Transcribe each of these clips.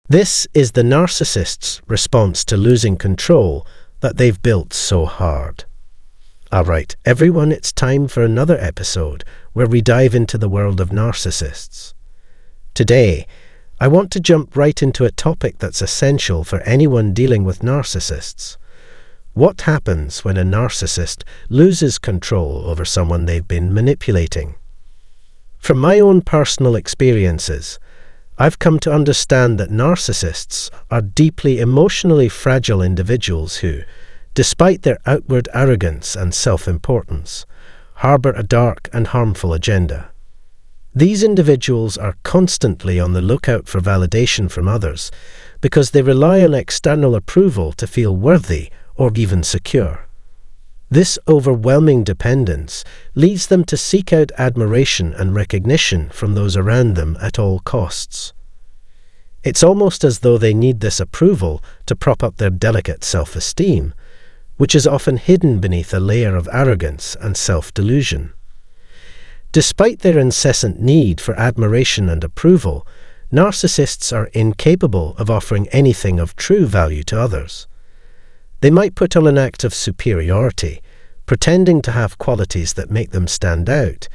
This is the narcissist's response to losing control that they've built so hard. Alright, everyone, it's time for another episode where we dive into the world of narcissists. Today, I want to jump right into a topic that's essential for anyone dealing with narcissists. What happens when a narcissist loses control over someone they've been manipulating? From my own personal experiences, I've come to understand that narcissists are deeply emotionally fragile individuals who, despite their outward arrogance and self-importance, harbor a dark and harmful agenda. These individuals are constantly on the lookout for validation from others because they rely on external approval to feel worthy or even secure. This overwhelming dependence leads them to seek out admiration and recognition from those around them at all costs. It's almost as though they need this approval to prop up their delicate self-esteem, which is often hidden beneath a layer of arrogance and self-delusion. Despite their incessant need for admiration and approval, narcissists are incapable of offering anything of true value to others. They might put on an act of superiority, pretending to have qualities that make them stand out,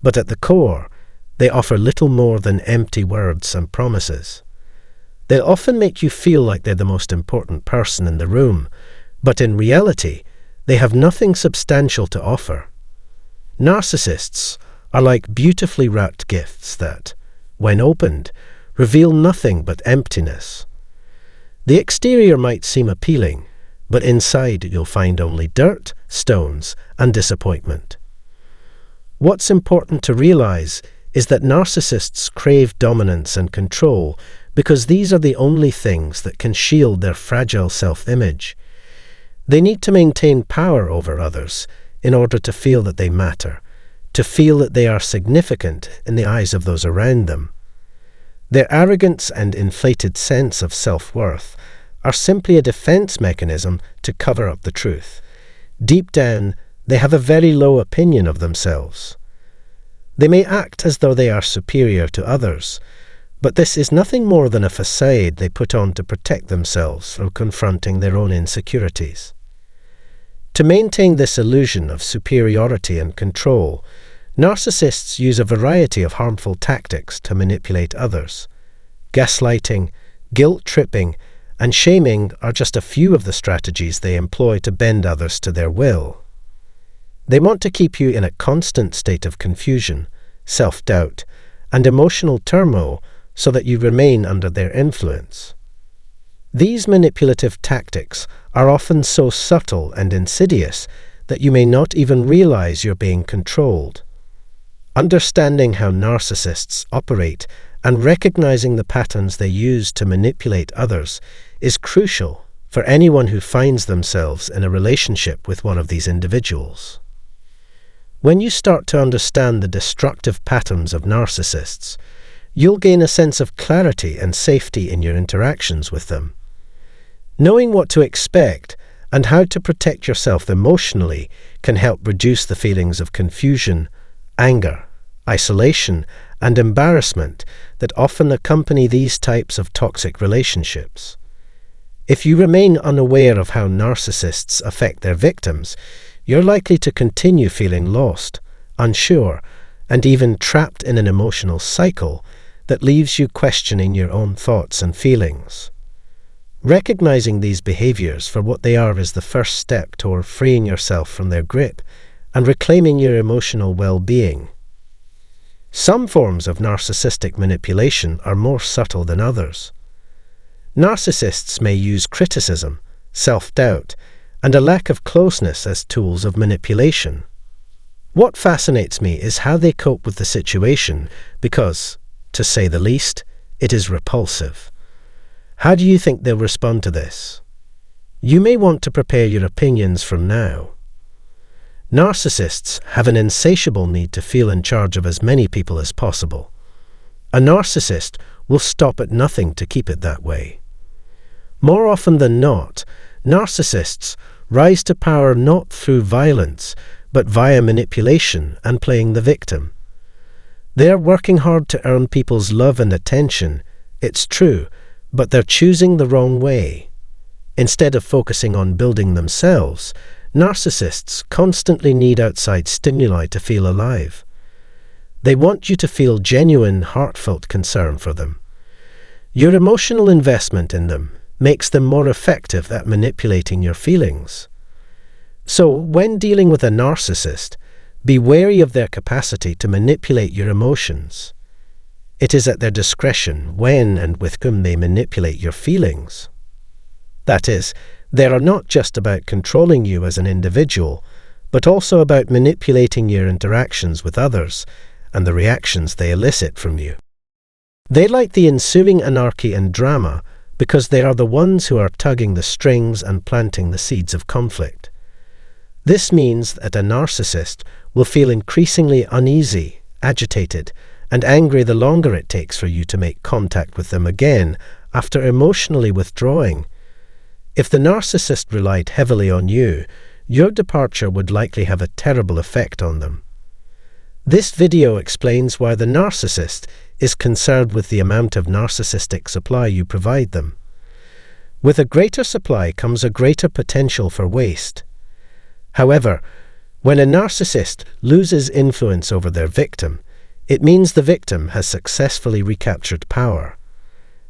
but at the core, they offer little more than empty words and promises. They'll often make you feel like they're the most important person in the room, but in reality, they have nothing substantial to offer. Narcissists are like beautifully wrapped gifts that, when opened, reveal nothing but emptiness. The exterior might seem appealing, but inside you'll find only dirt, stones, and disappointment. What's important to realize is that narcissists crave dominance and control because these are the only things that can shield their fragile self-image. They need to maintain power over others in order to feel that they matter, to feel that they are significant in the eyes of those around them. Their arrogance and inflated sense of self-worth are simply a defense mechanism to cover up the truth. Deep down, they have a very low opinion of themselves. They may act as though they are superior to others, but this is nothing more than a facade they put on to protect themselves from confronting their own insecurities. To maintain this illusion of superiority and control, narcissists use a variety of harmful tactics to manipulate others. Gaslighting, guilt-tripping, and shaming are just a few of the strategies they employ to bend others to their will. They want to keep you in a constant state of confusion, self-doubt, and emotional turmoil so that you remain under their influence. These manipulative tactics are often so subtle and insidious that you may not even realize you're being controlled. Understanding how narcissists operate and recognizing the patterns they use to manipulate others is crucial for anyone who finds themselves in a relationship with one of these individuals. When you start to understand the destructive patterns of narcissists, you'll gain a sense of clarity and safety in your interactions with them. Knowing what to expect and how to protect yourself emotionally can help reduce the feelings of confusion, anger, isolation, and embarrassment that often accompany these types of toxic relationships. If you remain unaware of how narcissists affect their victims, you're likely to continue feeling lost, unsure, and even trapped in an emotional cycle that leaves you questioning your own thoughts and feelings. Recognizing these behaviors for what they are is the first step toward freeing yourself from their grip and reclaiming your emotional well-being. Some forms of narcissistic manipulation are more subtle than others. Narcissists may use criticism, self-doubt, and a lack of closeness as tools of manipulation. What fascinates me is how they cope with the situation because, to say the least, it is repulsive. How do you think they'll respond to this? You may want to prepare your opinions from now. Narcissists have an insatiable need to feel in charge of as many people as possible. A narcissist will stop at nothing to keep it that way. More often than not, narcissists rise to power not through violence, but via manipulation and playing the victim. They are working hard to earn people's love and attention, it's true, but they're choosing the wrong way. Instead of focusing on building themselves, narcissists constantly need outside stimuli to feel alive. They want you to feel genuine, heartfelt concern for them. Your emotional investment in them makes them more effective at manipulating your feelings. So, when dealing with a narcissist, be wary of their capacity to manipulate your emotions. It is at their discretion when and with whom they manipulate your feelings. That is, they are not just about controlling you as an individual, but also about manipulating your interactions with others and the reactions they elicit from you. They like the ensuing anarchy and drama because they are the ones who are tugging the strings and planting the seeds of conflict. This means that a narcissist will feel increasingly uneasy, agitated, and angry the longer it takes for you to make contact with them again after emotionally withdrawing. If the narcissist relied heavily on you, your departure would likely have a terrible effect on them. This video explains why the narcissist is concerned with the amount of narcissistic supply you provide them. With a greater supply comes a greater potential for waste. However, when a narcissist loses influence over their victim, it means the victim has successfully recaptured power.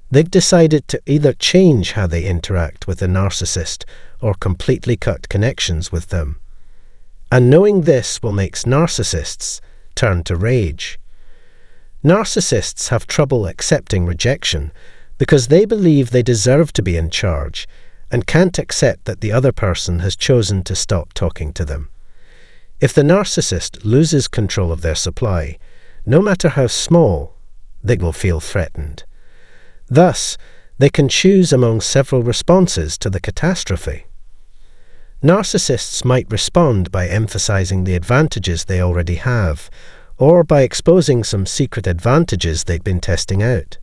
They've decided to either change how they interact with the narcissist or completely cut connections with them. And knowing this will make narcissists turn to rage. Narcissists have trouble accepting rejection because they believe they deserve to be in charge and can't accept that the other person has chosen to stop talking to them. If the narcissist loses control of their supply, no matter how small, they will feel threatened. Thus, they can choose among several responses to the catastrophe. Narcissists might respond by emphasizing the advantages they already have, or by exposing some secret advantages they've been testing out.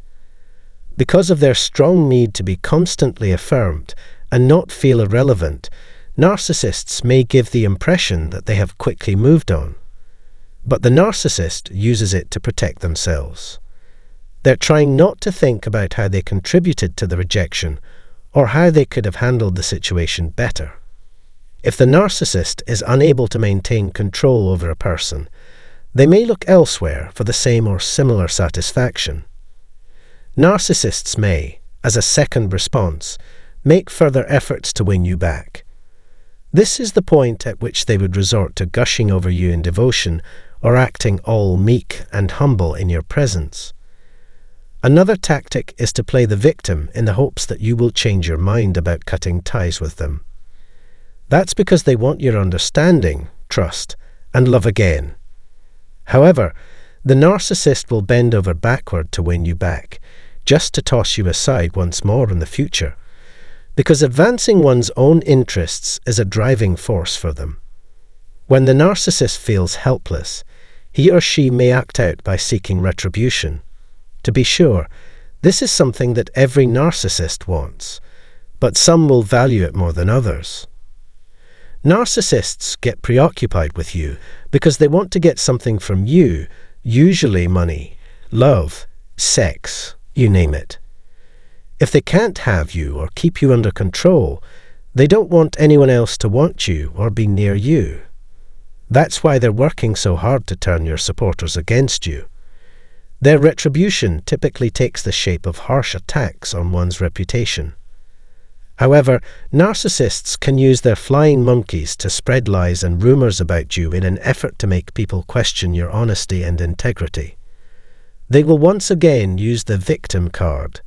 Because of their strong need to be constantly affirmed and not feel irrelevant, narcissists may give the impression that they have quickly moved on. But the narcissist uses it to protect themselves. They're trying not to think about how they contributed to the rejection or how they could have handled the situation better. If the narcissist is unable to maintain control over a person, they may look elsewhere for the same or similar satisfaction. Narcissists may, as a second response, make further efforts to win you back. This is the point at which they would resort to gushing over you in devotion or acting all meek and humble in your presence. Another tactic is to play the victim in the hopes that you will change your mind about cutting ties with them. That's because they want your understanding, trust, and love again. However, the narcissist will bend over backward to win you back, just to toss you aside once more in the future, because advancing one's own interests is a driving force for them. When the narcissist feels helpless, he or she may act out by seeking retribution. To be sure, this is something that every narcissist wants, but some will value it more than others. Narcissists get preoccupied with you because they want to get something from you, usually money, love, sex, you name it. If they can't have you or keep you under control, they don't want anyone else to want you or be near you. That's why they're working so hard to turn your supporters against you. Their retribution typically takes the shape of harsh attacks on one's reputation. However, narcissists can use their flying monkeys to spread lies and rumors about you in an effort to make people question your honesty and integrity. They will once again use the victim card,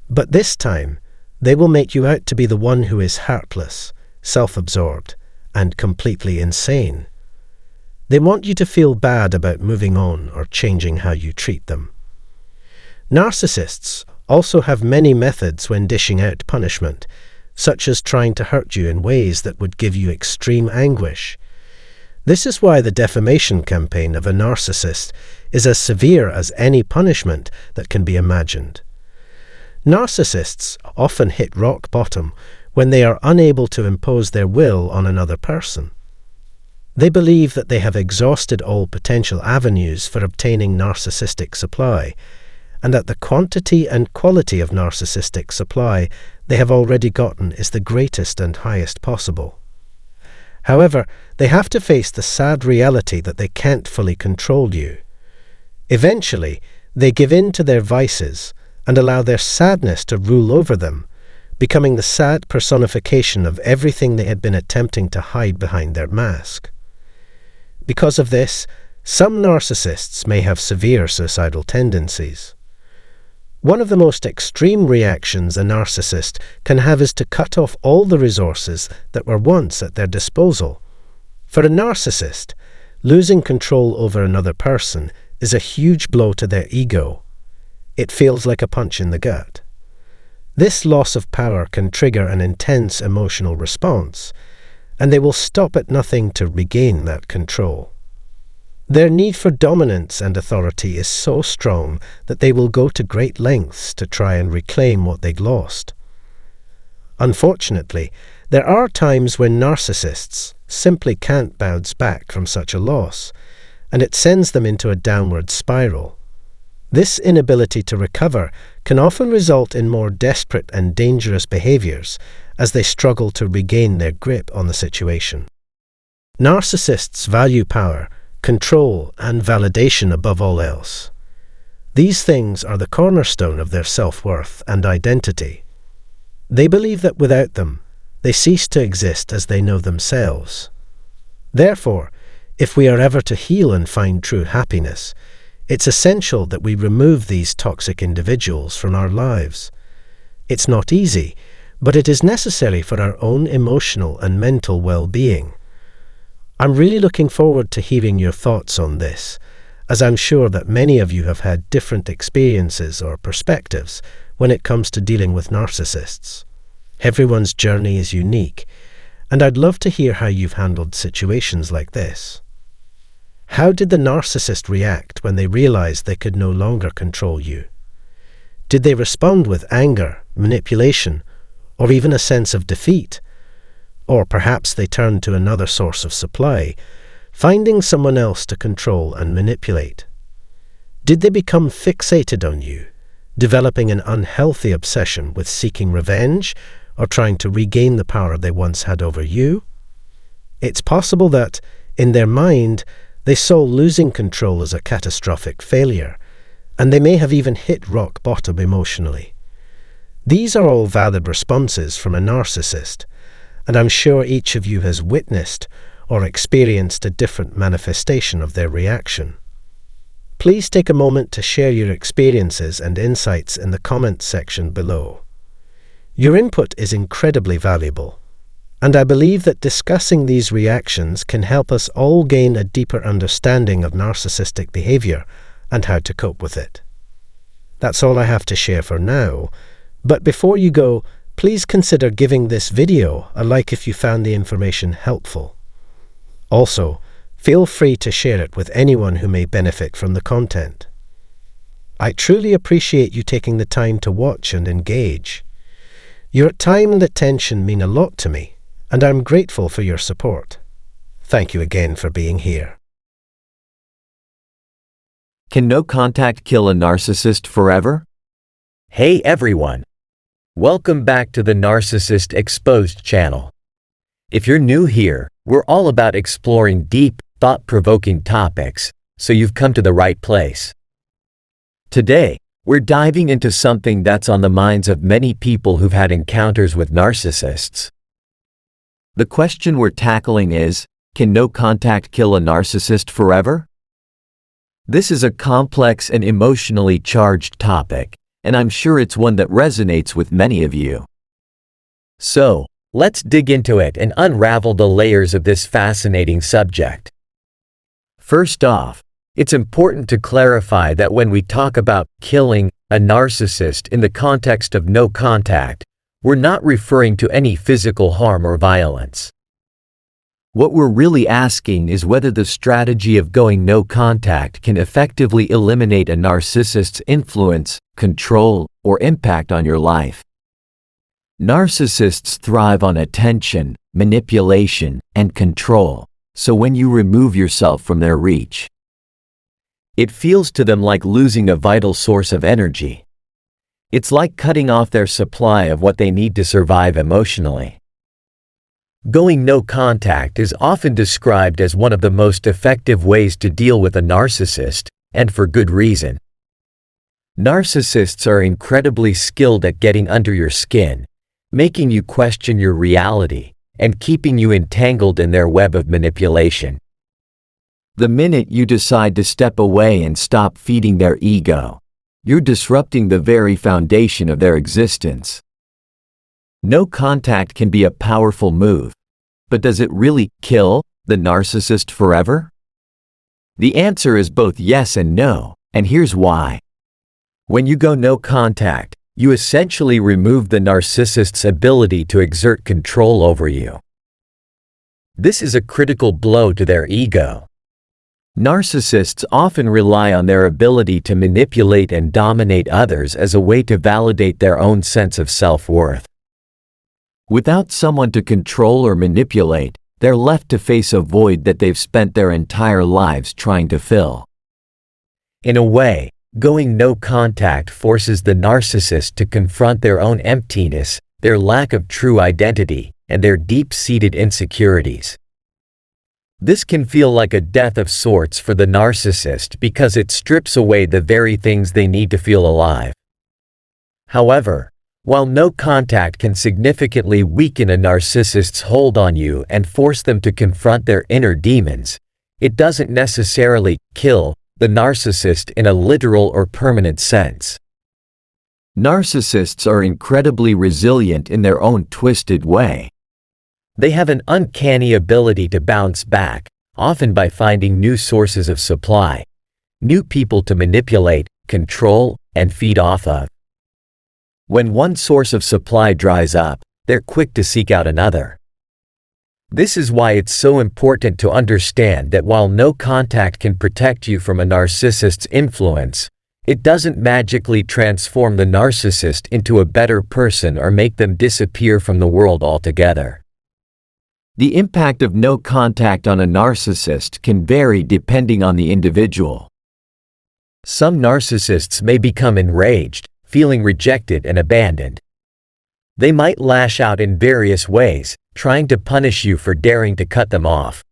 but this time they will make you out to be the one who is heartless, self-absorbed, and completely insane. They want you to feel bad about moving on or changing how you treat them. Narcissists also have many methods when dishing out punishment, such as trying to hurt you in ways that would give you extreme anguish. This is why the defamation campaign of a narcissist is as severe as any punishment that can be imagined. Narcissists often hit rock bottom when they are unable to impose their will on another person. They believe that they have exhausted all potential avenues for obtaining narcissistic supply, and that the quantity and quality of narcissistic supply they have already gotten is the greatest and highest possible. However, they have to face the sad reality that they can't fully control you. Eventually, they give in to their vices and allow their sadness to rule over them, becoming the sad personification of everything they had been attempting to hide behind their mask. Because of this, some narcissists may have severe suicidal tendencies. One of the most extreme reactions a narcissist can have is to cut off all the resources that were once at their disposal. For a narcissist, losing control over another person is a huge blow to their ego. It feels like a punch in the gut. This loss of power can trigger an intense emotional response, and they will stop at nothing to regain that control. Their need for dominance and authority is so strong that they will go to great lengths to try and reclaim what they'd lost. Unfortunately, there are times when narcissists simply can't bounce back from such a loss, and it sends them into a downward spiral. This inability to recover can often result in more desperate and dangerous behaviors as they struggle to regain their grip on the situation. Narcissists value power, control, and validation above all else. These things are the cornerstone of their self-worth and identity. They believe that without them, they cease to exist as they know themselves. Therefore, if we are ever to heal and find true happiness, it's essential that we remove these toxic individuals from our lives. It's not easy, but it is necessary for our own emotional and mental well-being. I'm really looking forward to hearing your thoughts on this, as I'm sure that many of you have had different experiences or perspectives when it comes to dealing with narcissists. Everyone's journey is unique, and I'd love to hear how you've handled situations like this. How did the narcissist react when they realized they could no longer control you? Did they respond with anger, manipulation, or even a sense of defeat? Or perhaps they turned to another source of supply, finding someone else to control and manipulate. Did they become fixated on you, developing an unhealthy obsession with seeking revenge or trying to regain the power they once had over you? It's possible that, in their mind, they saw losing control as a catastrophic failure, and they may have even hit rock bottom emotionally. These are all valid responses from a narcissist, and I'm sure each of you has witnessed or experienced a different manifestation of their reaction. Please take a moment to share your experiences and insights in the comments section below. Your input is incredibly valuable, and I believe that discussing these reactions can help us all gain a deeper understanding of narcissistic behavior and how to cope with it. That's all I have to share for now, but before you go, please consider giving this video a like if you found the information helpful. Also, feel free to share it with anyone who may benefit from the content. I truly appreciate you taking the time to watch and engage. Your time and attention mean a lot to me, and I'm grateful for your support. Thank you again for being here. Can no contact kill a narcissist forever? Hey everyone! Welcome back to the Narcissist Exposed channel. If you're new here, we're all about exploring deep, thought-provoking topics, so you've come to the right place. Today, we're diving into something that's on the minds of many people who've had encounters with narcissists. The question we're tackling is, can no contact kill a narcissist forever? This is a complex and emotionally charged topic, and I'm sure it's one that resonates with many of you. So, let's dig into it and unravel the layers of this fascinating subject. First off, it's important to clarify that when we talk about killing a narcissist in the context of no contact, we're not referring to any physical harm or violence. What we're really asking is whether the strategy of going no contact can effectively eliminate a narcissist's influence, control, or impact on your life. Narcissists thrive on attention, manipulation, and control, so when you remove yourself from their reach, It feels to them like losing a vital source of energy. It's like cutting off their supply of what they need to survive emotionally. Going no contact is often described as one of the most effective ways to deal with a narcissist, and for good reason. Narcissists are incredibly skilled at getting under your skin, making you question your reality, and keeping you entangled in their web of manipulation. The minute you decide to step away and stop feeding their ego, you're disrupting the very foundation of their existence. No contact can be a powerful move, but does it really kill the narcissist forever? The answer is both yes and no, and here's why. When you go no contact, you essentially remove the narcissist's ability to exert control over you. This is a critical blow to their ego. Narcissists often rely on their ability to manipulate and dominate others as a way to validate their own sense of self-worth. Without someone to control or manipulate, they're left to face a void that they've spent their entire lives trying to fill. In a way, going no contact forces the narcissist to confront their own emptiness, their lack of true identity, and their deep-seated insecurities. This can feel like a death of sorts for the narcissist because it strips away the very things they need to feel alive. However, while no contact can significantly weaken a narcissist's hold on you and force them to confront their inner demons, it doesn't necessarily kill the narcissist in a literal or permanent sense. Narcissists are incredibly resilient in their own twisted way. They have an uncanny ability to bounce back, often by finding new sources of supply, new people to manipulate, control, and feed off of. When one source of supply dries up, they're quick to seek out another. This is why it's so important to understand that while no contact can protect you from a narcissist's influence, it doesn't magically transform the narcissist into a better person or make them disappear from the world altogether. The impact of no contact on a narcissist can vary depending on the individual. Some narcissists may become enraged, feeling rejected and abandoned. They might lash out in various ways, trying to punish you for daring to cut them off.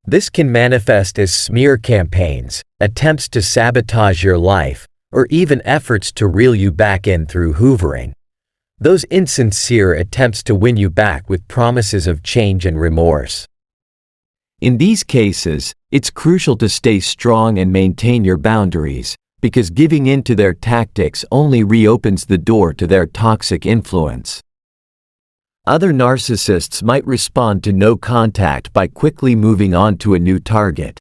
This can manifest as smear campaigns, attempts to sabotage your life, or even efforts to reel you back in through hoovering. Those insincere attempts to win you back with promises of change and remorse. In these cases, it's crucial to stay strong and maintain your boundaries, because giving in to their tactics only reopens the door to their toxic influence. Other narcissists might respond to no contact by quickly moving on to a new target.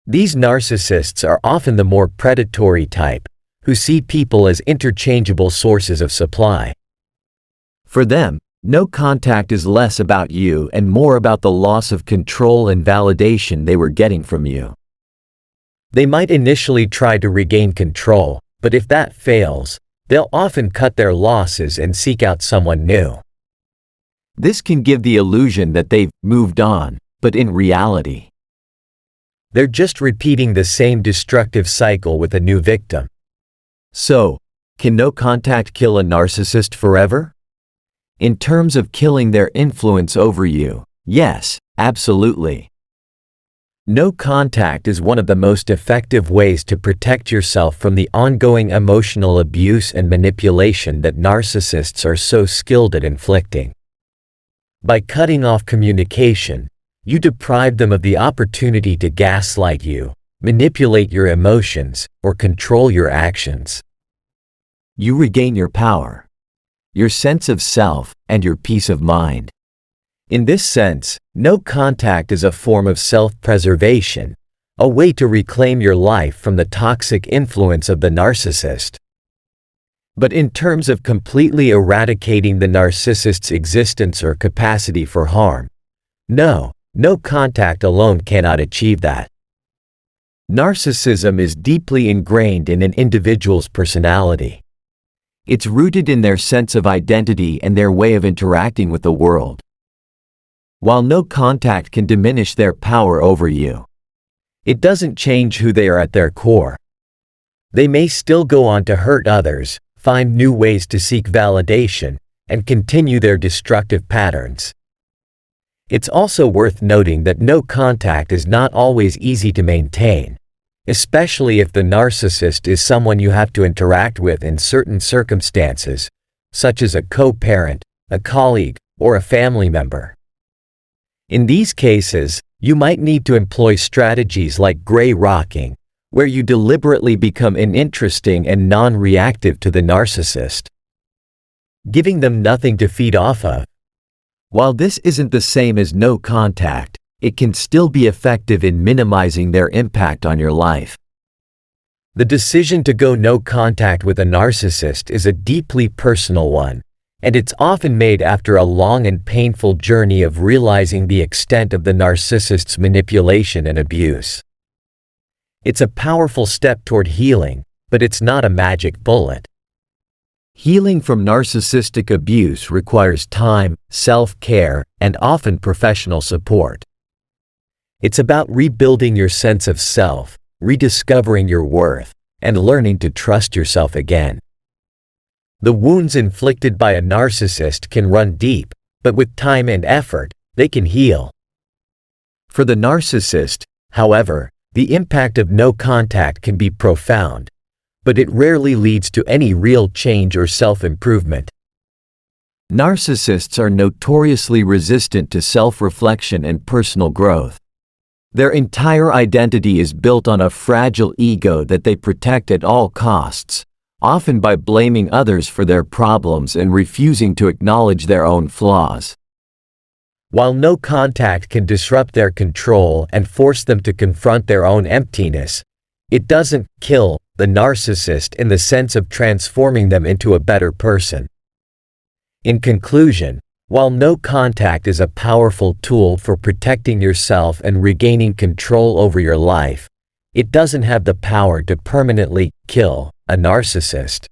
These narcissists are often the more predatory type, who see people as interchangeable sources of supply. For them, no contact is less about you and more about the loss of control and validation they were getting from you. They might initially try to regain control, but if that fails, they'll often cut their losses and seek out someone new. This can give the illusion that they've moved on, but in reality, they're just repeating the same destructive cycle with a new victim. So, can no contact kill a narcissist forever? In terms of killing their influence over you, yes, absolutely. No contact is one of the most effective ways to protect yourself from the ongoing emotional abuse and manipulation that narcissists are so skilled at inflicting. By cutting off communication, you deprive them of the opportunity to gaslight you, manipulate your emotions, or control your actions. You regain your power, your sense of self, and your peace of mind. In this sense, no contact is a form of self-preservation, a way to reclaim your life from the toxic influence of the narcissist. But in terms of completely eradicating the narcissist's existence or capacity for harm, no contact alone cannot achieve that. Narcissism is deeply ingrained in an individual's personality. It's rooted in their sense of identity and their way of interacting with the world. While no contact can diminish their power over you, It doesn't change who they are at their core. They may still go on to hurt others, find new ways to seek validation, and continue their destructive patterns. It's also worth noting that no contact is not always easy to maintain, especially if the narcissist is someone you have to interact with in certain circumstances, such as a co-parent, a colleague, or a family member. In these cases, you might need to employ strategies like gray rocking, where you deliberately become uninteresting and non-reactive to the narcissist, giving them nothing to feed off of. While this isn't the same as no contact, it can still be effective in minimizing their impact on your life. The decision to go no contact with a narcissist is a deeply personal one, and it's often made after a long and painful journey of realizing the extent of the narcissist's manipulation and abuse. It's a powerful step toward healing, but it's not a magic bullet. Healing from narcissistic abuse requires time, self-care, and often professional support. It's about rebuilding your sense of self, rediscovering your worth, and learning to trust yourself again. The wounds inflicted by a narcissist can run deep, but with time and effort, they can heal. For the narcissist, however, the impact of no contact can be profound, but it rarely leads to any real change or self-improvement. Narcissists are notoriously resistant to self-reflection and personal growth. Their entire identity is built on a fragile ego that they protect at all costs, often by blaming others for their problems and refusing to acknowledge their own flaws. While no contact can disrupt their control and force them to confront their own emptiness, it doesn't kill the narcissist in the sense of transforming them into a better person. In conclusion, while no contact is a powerful tool for protecting yourself and regaining control over your life, it doesn't have the power to permanently kill a narcissist.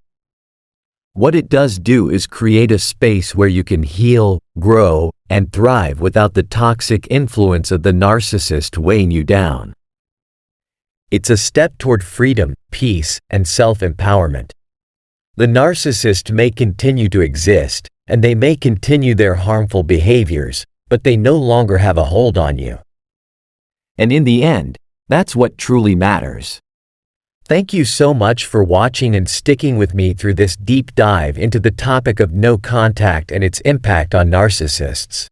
What it does do is create a space where you can heal, grow, and thrive without the toxic influence of the narcissist weighing you down. It's a step toward freedom, peace, and self-empowerment. The narcissist may continue to exist, and they may continue their harmful behaviors, but they no longer have a hold on you. And in the end, that's what truly matters. Thank you so much for watching and sticking with me through this deep dive into the topic of no contact and its impact on narcissists.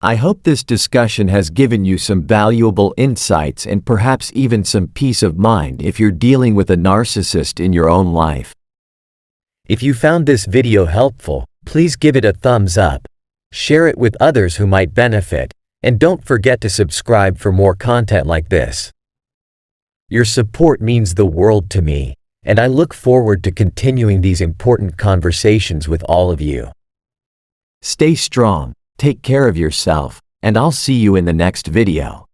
I hope this discussion has given you some valuable insights and perhaps even some peace of mind if you're dealing with a narcissist in your own life. If you found this video helpful, please give it a thumbs up, share it with others who might benefit, and don't forget to subscribe for more content like this. Your support means the world to me, and I look forward to continuing these important conversations with all of you. Stay strong, take care of yourself, and I'll see you in the next video.